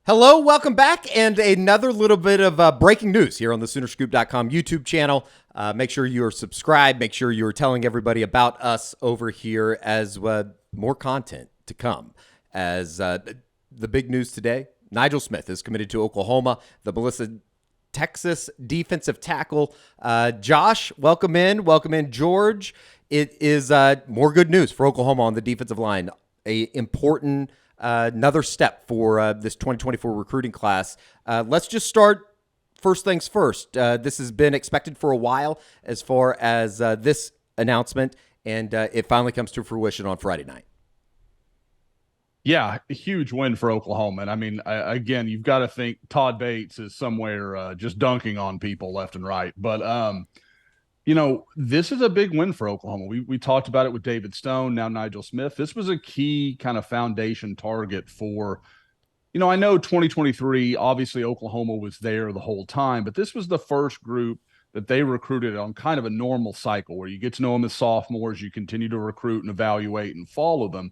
Hello, welcome back, and another little bit of breaking news here on the Soonerscoop.com YouTube channel. Make sure you're subscribed. Make sure you're telling everybody about us over here as more content to come. As the big news today, Nigel Smith is committed to Oklahoma, the Melissa Texas defensive tackle. Josh, welcome in. Welcome in, George. It is more good news for Oklahoma on the defensive line. Important another step for this 2024 recruiting class. Let's just start first things first. This has been expected for a while as far as this announcement, and it finally comes to fruition on Friday night. Yeah, a huge win for Oklahoma. And I mean, again, you've got to think Todd Bates is somewhere just dunking on people left and right. But this is a big win for Oklahoma. We talked about it with David Stone, now Nigel Smith. This was a key kind of foundation target for, I know 2023, obviously Oklahoma was there the whole time, but this was the first group that they recruited on kind of a normal cycle where you get to know them as sophomores, you continue to recruit and evaluate and follow them.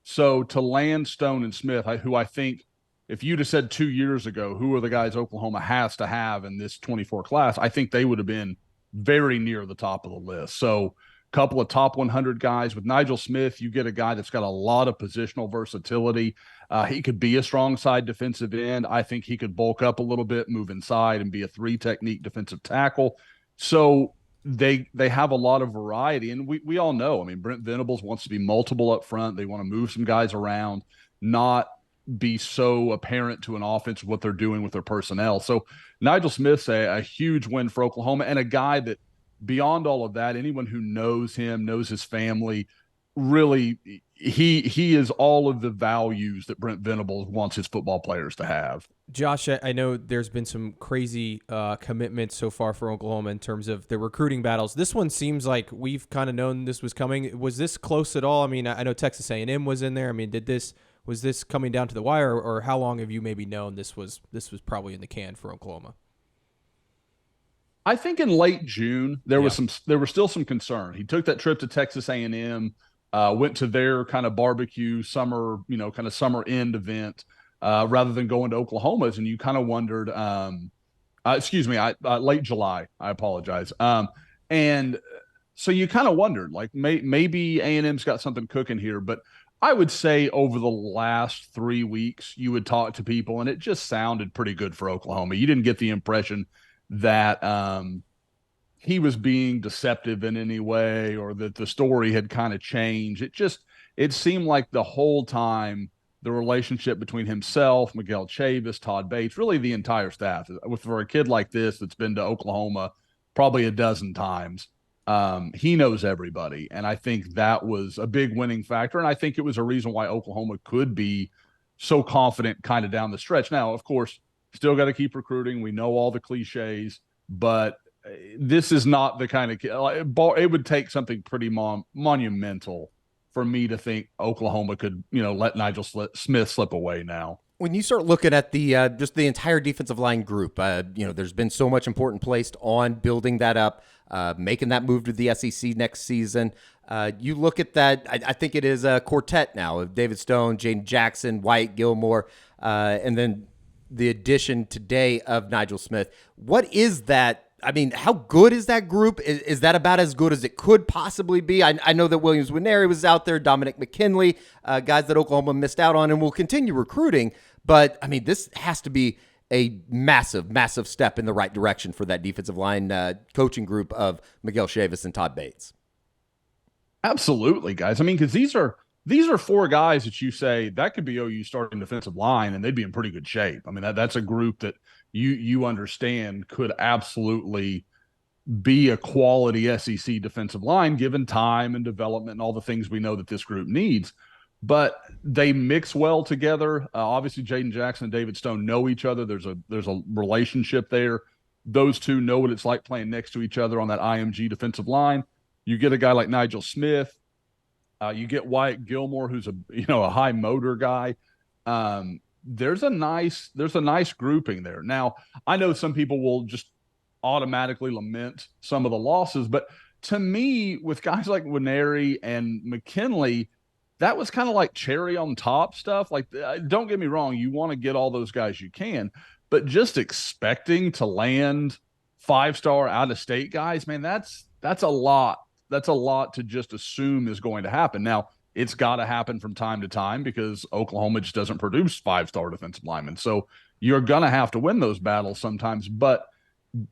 So to land Stone and Smith, who I think if you'd have said 2 years ago, who are the guys Oklahoma has to have in this 24 class, I think they would have been very near the top of the list. So a couple of top 100 guys. With Nigel Smith, you get a guy that's got a lot of positional versatility. He could be a strong side defensive end. I think he could bulk up a little bit, move inside, and be a 3-technique defensive tackle. So they have a lot of variety. And we all know, I mean, Brent Venables wants to be multiple up front. They want to move some guys around, not be so apparent to an offense what they're doing with their personnel. So Nigel Smith's a huge win for Oklahoma, and a guy that beyond all of that, anyone who knows him, knows his family, really he is all of the values that Brent Venables wants his football players to have. Josh, I know there's been some crazy commitments so far for Oklahoma in terms of the recruiting battles. This one seems like we've kind of known this was coming. Was this close at all? I mean, I know Texas A&M was in there. I mean, was this coming down to the wire, or how long have you maybe known this was probably in the can for Oklahoma? I think in late June there was still some concern. He took that trip to Texas A&M, went to their kind of barbecue summer, kind of summer end event, rather than going to Oklahoma's, and you kind of wondered, late July. I apologize. And so you kind of wondered, like maybe A&M's got something cooking here, but I would say over the last 3 weeks, you would talk to people, and it just sounded pretty good for Oklahoma. You didn't get the impression that he was being deceptive in any way, or that the story had kind of changed. It seemed like the whole time the relationship between himself, Miguel Chavis, Todd Bates, really the entire staff, for a kid like this that's been to Oklahoma probably a dozen times, he knows everybody. And I think that was a big winning factor. And I think it was a reason why Oklahoma could be so confident kind of down the stretch. Now, of course, still got to keep recruiting. We know all the cliches, but this is not the kind of it would take something pretty monumental for me to think Oklahoma could, let Nigel Smith slip away now. When you start looking at the just the entire defensive line group, there's been so much important placed on building that up, making that move to the SEC next season. You look at that, I think it is a quartet now of David Stone, Jaden Jackson, Wyatt Gilmore, and then the addition today of Nigel Smith. What is that? I mean, how good is that group? Is that about as good as it could possibly be? I know that Williams Winery was out there, Dominic McKinley, guys that Oklahoma missed out on and will continue recruiting. But, I mean, this has to be a massive, massive step in the right direction for that defensive line coaching group of Miguel Chavis and Todd Bates. Absolutely, guys. I mean, because these are 4 guys that you say that could be OU starting defensive line, and they'd be in pretty good shape. I mean, that's a group that you understand could absolutely be a quality SEC defensive line given time and development and all the things we know that this group needs. But they mix well together. Obviously, Jaden Jackson and David Stone know each other. There's a relationship there. Those two know what it's like playing next to each other on that IMG defensive line. You get a guy like Nigel Smith. You get Wyatt Gilmore, who's a high motor guy. There's a nice grouping there. Now, I know some people will just automatically lament some of the losses, but to me, with guys like Winery and McKinley, that was kind of like cherry on top stuff. Like, don't get me wrong, you want to get all those guys you can, but just expecting to land 5-star out of state guys, man, that's a lot. That's a lot to just assume is going to happen. Now, it's got to happen from time to time because Oklahoma just doesn't produce 5-star defensive linemen. So you're going to have to win those battles sometimes. But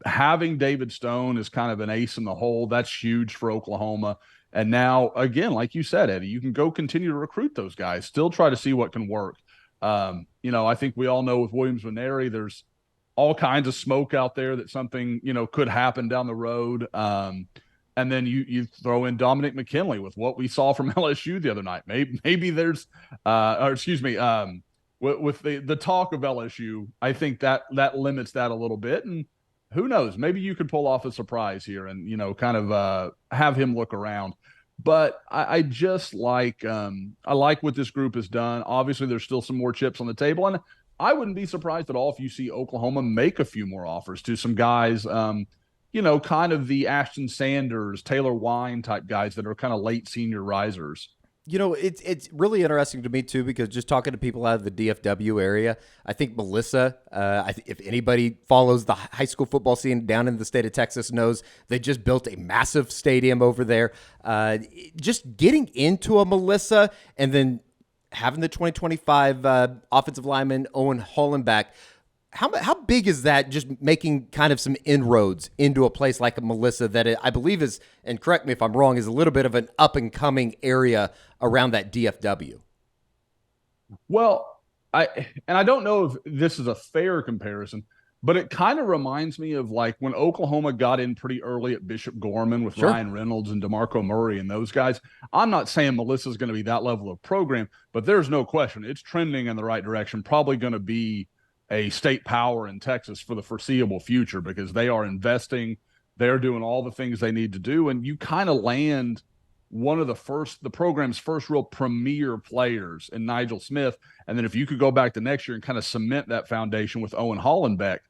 having David Stone as kind of an ace in the hole, that's huge for Oklahoma. And now, again, like you said, Eddie, you can go continue to recruit those guys, still try to see what can work. I think we all know with Williams-Nwaneri, there's all kinds of smoke out there that something, could happen down the road. And then you throw in Dominic McKinley with what we saw from LSU the other night. Maybe there's, with the talk of LSU, I think that limits that a little bit. And who knows? Maybe you could pull off a surprise here and, kind of have him look around. But I just like I like what this group has done. Obviously, there's still some more chips on the table. And I wouldn't be surprised at all if you see Oklahoma make a few more offers to some guys, kind of the Ashton Sanders, Taylor Wine type guys that are kind of late senior risers. It's really interesting to me too, because just talking to people out of the DFW area, I think Melissa, if anybody follows the high school football scene down in the state of Texas, knows they just built a massive stadium over there. Just getting into a Melissa and then having the 2025 offensive lineman Owen Hollenbeck. How big is that, just making kind of some inroads into a place like a Melissa that I believe is, and correct me if I'm wrong, is a little bit of an up-and-coming area around that DFW? Well, I don't know if this is a fair comparison, but it kind of reminds me of like when Oklahoma got in pretty early at Bishop Gorman with Ryan Reynolds and DeMarco Murray and those guys. I'm not saying Melissa's going to be that level of program, but there's no question it's trending in the right direction, probably going to be a state power in Texas for the foreseeable future because they are investing. They're doing all the things they need to do. And you kind of land one of the program's first real premier players in Nigel Smith. And then if you could go back to next year and kind of cement that foundation with Owen Hollenbeck,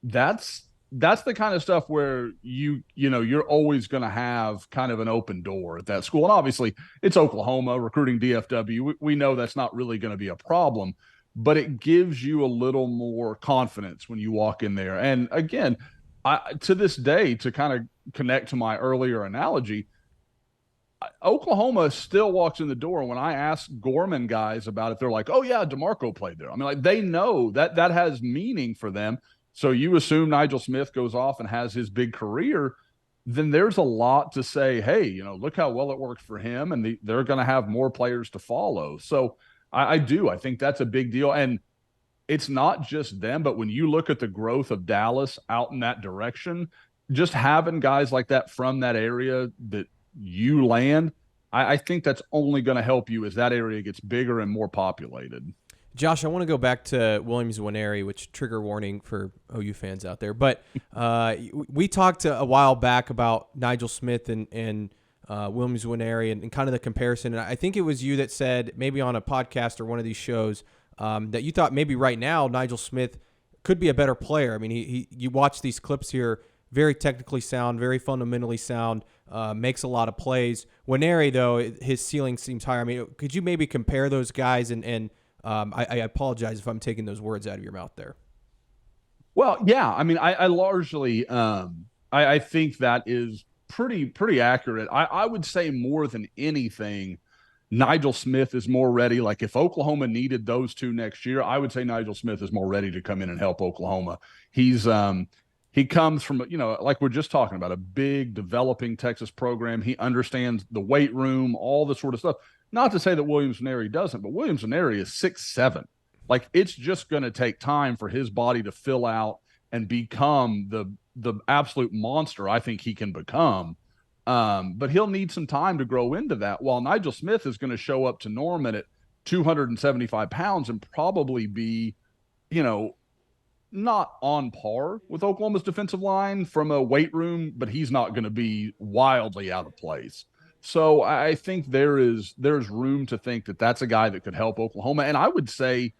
that's the kind of stuff where you're always going to have kind of an open door at that school. And obviously it's Oklahoma recruiting DFW. We know that's not really going to be a problem, but it gives you a little more confidence when you walk in there. And again, to this day, to kind of connect to my earlier analogy, Oklahoma still walks in the door. When I ask Gorman guys about it, they're like, oh yeah, DeMarco played there. I mean, like they know that has meaning for them. So you assume Nigel Smith goes off and has his big career, then there's a lot to say, hey, look how well it worked for him. And they're going to have more players to follow. So I think that's a big deal. And it's not just them, but when you look at the growth of Dallas out in that direction, just having guys like that from that area that you land, I think that's only going to help you as that area gets bigger and more populated. Josh, I want to go back to Williams-Nwaneri, which trigger warning for OU fans out there. But we talked a while back about Nigel Smith and Williams-Nwaneri and kind of the comparison. And I think it was you that said maybe on a podcast or one of these shows that you thought maybe right now Nigel Smith could be a better player. I mean, you watch these clips here, very technically sound, very fundamentally sound, makes a lot of plays. Nwaneri, though, his ceiling seems higher. I mean, could you maybe compare those guys? And I apologize if I'm taking those words out of your mouth there. Well, yeah. I mean, I largely I think that is pretty accurate. I would say more than anything, Nigel Smith is more ready. Like if Oklahoma needed those two next year, I would say Nigel Smith is more ready to come in and help Oklahoma. He comes from, like we're just talking about, a big developing Texas program. He understands the weight room, all this sort of stuff. Not to say that Williams-Nwaneri doesn't, but Williams-Nwaneri is 6'7". Like it's just going to take time for his body to fill out and become the absolute monster I think he can become. But he'll need some time to grow into that, while Nigel Smith is going to show up to Norman at 275 pounds and probably be, not on par with Oklahoma's defensive line from a weight room, but he's not going to be wildly out of place. So I think there's room to think that that's a guy that could help Oklahoma. And I would say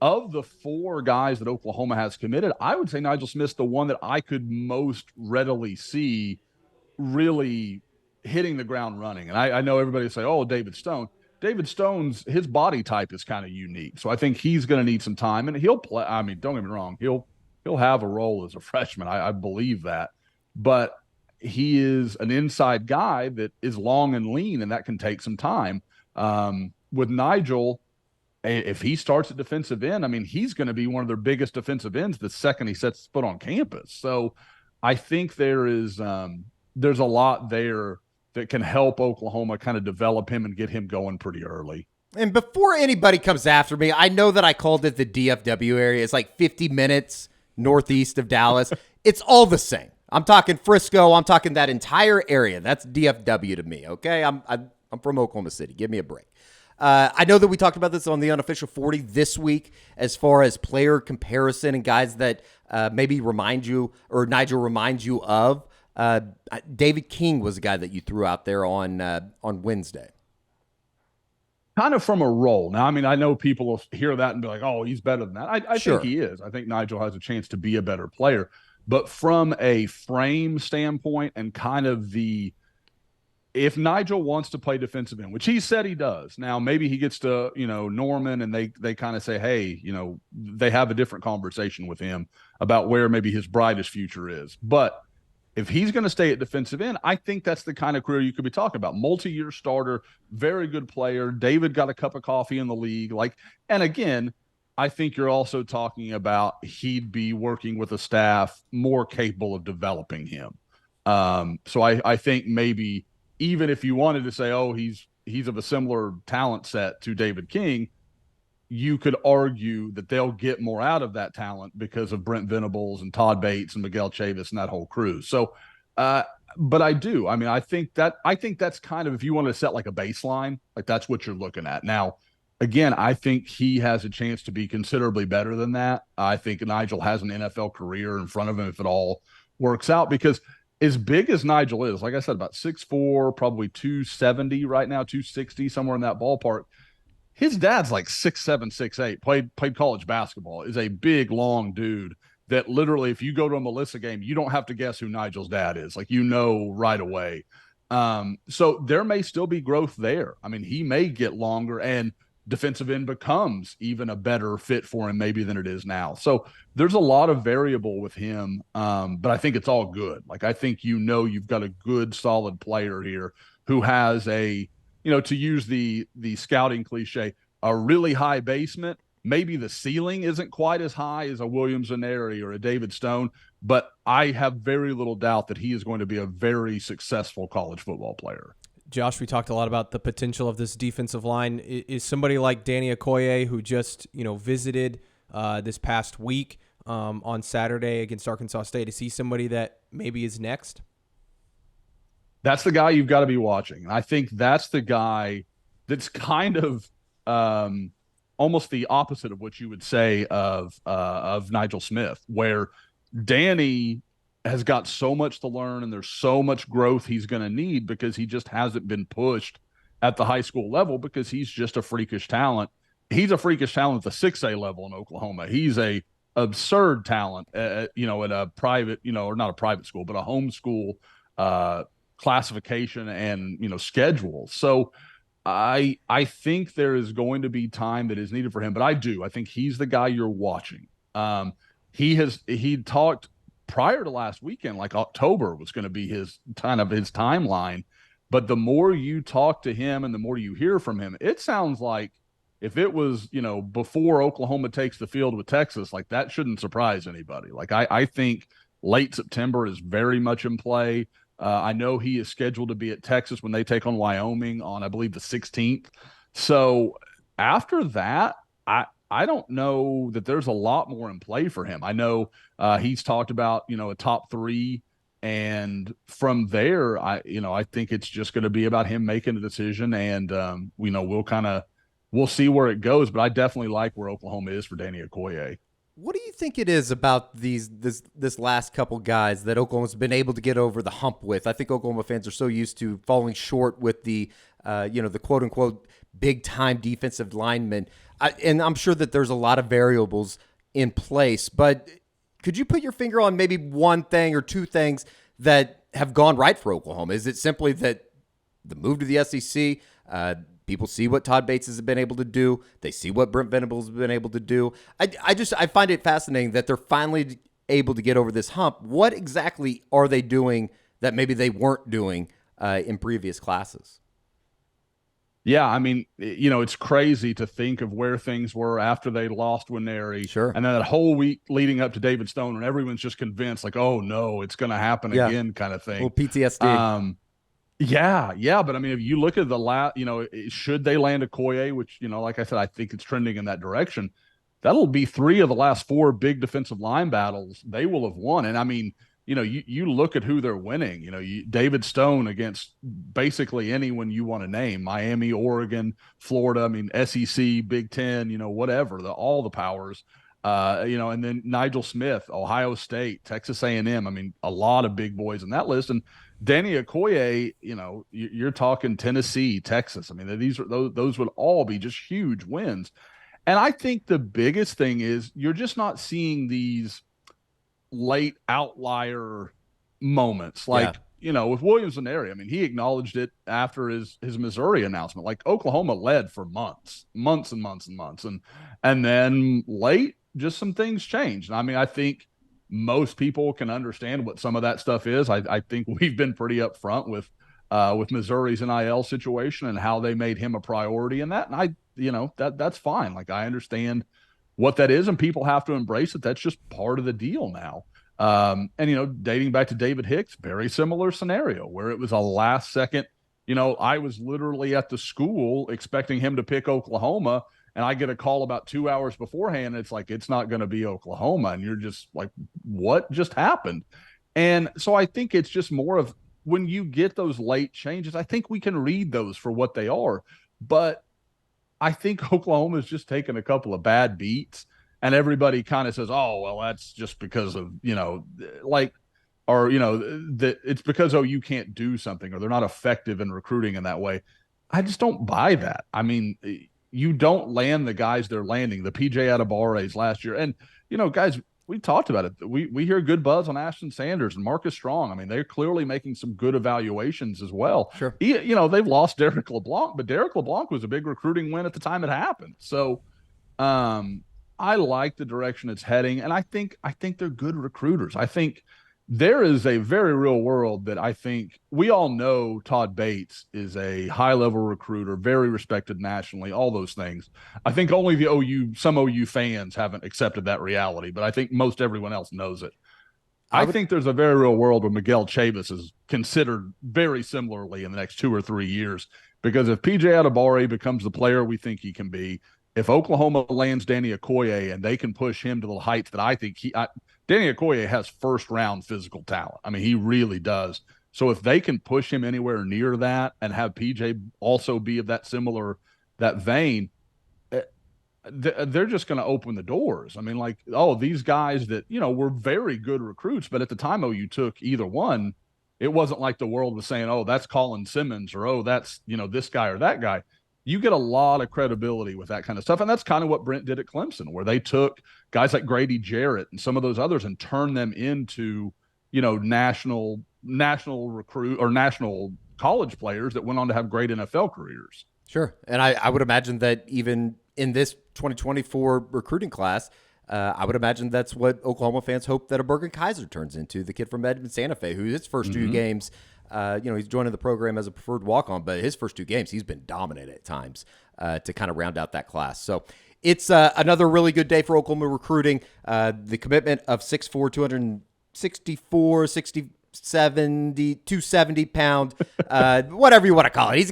of the four guys that Oklahoma has committed, I would say Nigel Smith's the one that I could most readily see really hitting the ground running. And I know everybody will say, oh, David Stone. David Stone's his body type is kind of unique, so I think he's going to need some time, and he'll play. I mean, don't get me wrong, he'll have a role as a freshman. I believe that, but he is an inside guy that is long and lean, and that can take some time. With Nigel, if he starts at defensive end, I mean, he's going to be one of their biggest defensive ends the second he sets his foot on campus. So I think there's a lot there that can help Oklahoma kind of develop him and get him going pretty early. And before anybody comes after me, I know that I called it the DFW area. It's like 50 minutes northeast of Dallas. It's all the same. I'm talking Frisco. I'm talking that entire area. That's DFW to me, okay? I'm from Oklahoma City. Give me a break. I know that we talked about this on the Unofficial 40 this week as far as player comparison and guys that maybe remind you or Nigel reminds you of. David King was a guy that you threw out there on Wednesday. Kind of from a role. Now, I mean, I know people will hear that and be like, oh, he's better than that. I Sure. think he is. I think Nigel has a chance to be a better player. But from a frame standpoint and kind of if Nigel wants to play defensive end, which he said he does, now maybe he gets to, Norman and they kind of say, hey, they have a different conversation with him about where maybe his brightest future is. But if he's going to stay at defensive end, I think that's the kind of career you could be talking about. Multi-year starter, very good player. David got a cup of coffee in the league. And again, I think you're also talking about he'd be working with a staff more capable of developing him. So I think maybe even if you wanted to say, oh, he's of a similar talent set to David King, you could argue that they'll get more out of that talent because of Brent Venables and Todd Bates and Miguel Chavis and that whole crew. So, but I do. I mean, I think that's kind of, if you want to set like a baseline, like that's what you're looking at. Now, again, I think he has a chance to be considerably better than that. I think Nigel has an NFL career in front of him if it all works out, because as big as Nigel is, like I said, about 6'4", probably 270 right now, 260, somewhere in that ballpark. His dad's like 6'7", 6'8", played college basketball, is a big, long dude that literally, if you go to a Melissa game, you don't have to guess who Nigel's dad is. Like, right away. So there may still be growth there. I mean, he may get longer and defensive end becomes even a better fit for him maybe than it is now. So there's a lot of variable with him, but I think it's all good. Like, I think you've got a good, solid player here who has a, to use the scouting cliche, a really high basement. Maybe the ceiling isn't quite as high as a Williams Neri or a David Stone, but I have very little doubt that he is going to be a very successful college football player. Josh, we talked a lot about the potential of this defensive line. Is somebody like Danny Okoye, who just visited this past week on Saturday against Arkansas State, is he somebody that maybe is next? That's the guy you've got to be watching. And I think that's the guy that's kind of almost the opposite of what you would say of Nigel Smith, where Danny has got so much to learn and there's so much growth he's going to need because he just hasn't been pushed at the high school level because he's just a freakish talent. He's a freakish talent at the 6A level in Oklahoma. He's a absurd talent, at a private, or not a private school, but a home school classification and, schedule. So I think there is going to be time that is needed for him, but I think he's the guy you're watching. He talked prior to last weekend, like October was going to be his timeline. But the more you talk to him and the more you hear from him, it sounds like if it was, before Oklahoma takes the field with Texas, like that shouldn't surprise anybody. Like I think late September is very much in play. I know he is scheduled to be at Texas when they take on Wyoming on, I believe, the 16th. So after that, I don't know that there's a lot more in play for him. I know he's talked about, a top 3. And from there, I think it's just going to be about him making a decision. And, we'll see where it goes. But I definitely like where Oklahoma is for Danny Okoye. What do you think it is about this last couple guys that Oklahoma's been able to get over the hump with? I think Oklahoma fans are so used to falling short with the quote unquote big time defensive linemen. And I'm sure that there's a lot of variables in place, but could you put your finger on maybe one thing or two things that have gone right for Oklahoma? Is it simply that the move to the SEC, People see what Todd Bates has been able to do. They see what Brent Venables has been able to do. I find it fascinating that they're finally able to get over this hump. What exactly are they doing that maybe they weren't doing in previous classes? Yeah, I mean, it's crazy to think of where things were after they lost Winery. Sure. And then that whole week leading up to David Stone, and everyone's just convinced, like, oh, no, it's going to happen again kind of thing. Well, PTSD. Yeah. But, I mean, if you look at the last, should they land Okoye, which, like I said, I think it's trending in that direction, that'll be 3 of the last 4 big defensive line battles they will have won. And, I mean, you look at who they're winning. David Stone against basically anyone you want to name: Miami, Oregon, Florida. I mean, SEC, Big Ten. Whatever, all the powers. And then Nigel Smith, Ohio State, Texas A&M. I mean, a lot of big boys in that list. And Danny Okoye, you're talking Tennessee, Texas. I mean, those would all be just huge wins. And I think the biggest thing is you're just not seeing these late outlier moments with Williams and Neri. I mean, he acknowledged it after his Missouri announcement. Like, Oklahoma led for months and then late, just some things changed. I mean, I think most people can understand what some of that stuff is. I think we've been pretty upfront with Missouri's NIL situation and how they made him a priority in that. And that's fine. Like, I understand what that is, and people have to embrace it. That's just part of the deal now. And dating back to David Hicks, very similar scenario where it was a last second. I was literally at the school expecting him to pick Oklahoma, and I get a call about 2 hours beforehand. It's like, it's not going to be Oklahoma. And you're just like, what just happened? And so I think it's just more of, when you get those late changes, I think we can read those for what they are. But I think Oklahoma has just taken a couple of bad beats, and everybody kind of says, oh, well, that's just because of, that it's because, you can't do something, or they're not effective in recruiting in that way. I just don't buy that. I mean, you don't land the guys they're landing, the PJ Adebares last year. And, guys, we talked about it. We hear good buzz on Ashton Sanders and Marcus Strong. I mean, they're clearly making some good evaluations as well. Sure. They've lost Derek LeBlanc, but Derek LeBlanc was a big recruiting win at the time it happened. So I like the direction it's heading, and I think they're good recruiters. I think there is a very real world that I think we all know Todd Bates is a high-level recruiter, very respected nationally, all those things. I think only some OU fans haven't accepted that reality, but I think most everyone else knows it. I think there's a very real world where Miguel Chavis is considered very similarly in the next 2 or 3 years, because if PJ Adebares becomes the player we think he can be, if Oklahoma lands Danny Okoye and they can push him to the heights that I think Danny Okoye has first-round physical talent. I mean, he really does. So if they can push him anywhere near that and have PJ also be of that vein, they're just going to open the doors. I mean, these guys that, were very good recruits, but at the time OU took either one, it wasn't like the world was saying, oh, that's Colin Simmons, or, oh, that's, this guy or that guy. You get a lot of credibility with that kind of stuff. And that's kind of what Brent did at Clemson, where they took guys like Grady Jarrett and some of those others and turned them into, national recruit or national college players that went on to have great NFL careers. Sure. And I would imagine that even in this 2024 recruiting class, I would imagine that's what Oklahoma fans hope that a Bergen Kaiser turns into, the kid from Edmond Santa Fe, who his first 2 games, he's joining the program as a preferred walk-on, but his first 2 games, he's been dominant at times to kind of round out that class. So it's another really good day for Oklahoma recruiting. The commitment of 6'4", 264, 270 pound, whatever you want to call it. He's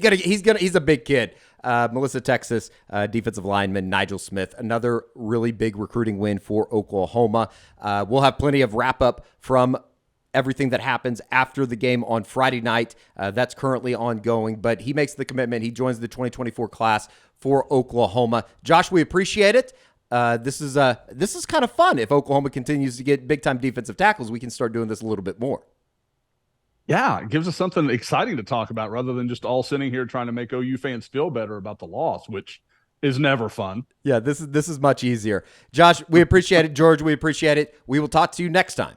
a big kid. Melissa Texas, defensive lineman Nigel Smith, another really big recruiting win for Oklahoma. We'll have plenty of wrap up from everything that happens after the game on Friday night. That's currently ongoing, but he makes the commitment. He joins the 2024 class for Oklahoma. Josh, we appreciate it. This is kind of fun. If Oklahoma continues to get big time defensive tackles, we can start doing this a little bit more. Yeah, it gives us something exciting to talk about rather than just all sitting here trying to make OU fans feel better about the loss, which is never fun. Yeah, this is much easier. Josh, we appreciate it. George, we appreciate it. We will talk to you next time.